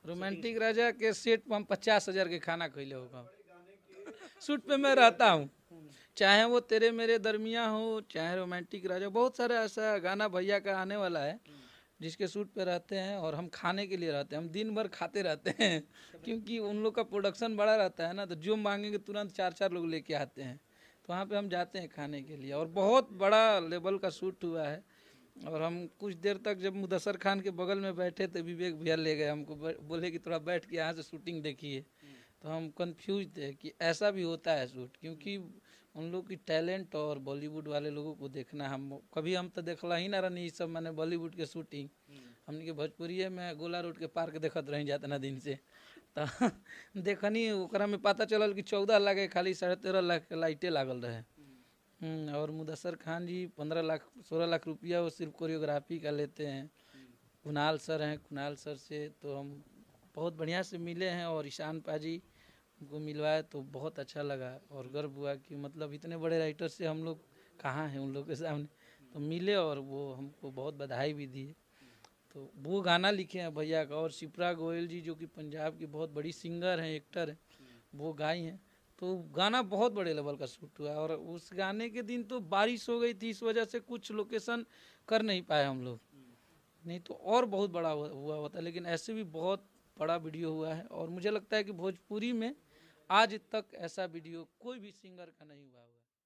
Romantic राजा के set पर हम 50,000 के खाना खैले होगा। शूट पे मैं रहता हूँ, चाहे वो तेरे मेरे दरमिया हो, चाहे रोमांटिक राजा, बहुत सारा ऐसा गाना भैया का आने वाला है जिसके शूट पे रहते हैं और हम खाने के लिए रहते हैं। हम दिन भर खाते रहते हैं क्योंकि उन लोग का प्रोडक्शन बड़ा रहता है ना, तो जो मांगेंगे तुरंत 4-4 लोग लेके आते हैं, तो वहाँ पे हम जाते हैं खाने के लिए। और बहुत बड़ा लेवल का शूट हुआ है। और हम कुछ देर तक जब मुदस्सर खान के बगल में बैठे तो विवेक भैया ले गए हमको, बोले कि थोड़ा बैठ के यहाँ से शूटिंग देखिए। तो हम कंफ्यूज थे कि ऐसा भी होता है शूट, क्योंकि उन लोग की टैलेंट और बॉलीवुड वाले लोगों को देखना, हम तो देखला ही ना रही सब मैंने बॉलीवुड के शूटिंग। हमने के भोजपुरी में गोला रोड के पार्क देखत रही जाते ना दिन से, तो देखनी ओकरा में पता चलल कि 14 लाख खाली 13.5 लाख के लाइटे लागल रहे। और मुदस्सर खान जी 15 लाख 16 लाख रुपया वो सिर्फ कोरियोग्राफी का लेते हैं। कुणाल सर हैं, कुणाल सर से तो हम बहुत बढ़िया से मिले हैं, और ईशान पाजी उनको मिलवाए तो बहुत अच्छा लगा और गर्व हुआ कि मतलब इतने बड़े राइटर से हम लोग कहाँ हैं उन लोग के सामने, तो मिले और वो हमको बहुत बधाई भी दी। तो वो गाना लिखे हैं भैया का, और शिप्रा गोयल जी जो कि पंजाब की बहुत बड़ी सिंगर हैं, एक्टर हैं, वो गाई हैं। तो गाना बहुत बड़े लेवल का शूट हुआ, और उस गाने के दिन तो बारिश हो गई थी, इस वजह से कुछ लोकेशन कर नहीं पाए हम लोग, नहीं तो और बहुत बड़ा हुआ होता। लेकिन ऐसे भी बहुत बड़ा वीडियो हुआ है, और मुझे लगता है कि भोजपुरी में आज तक ऐसा वीडियो कोई भी सिंगर का नहीं हुआ।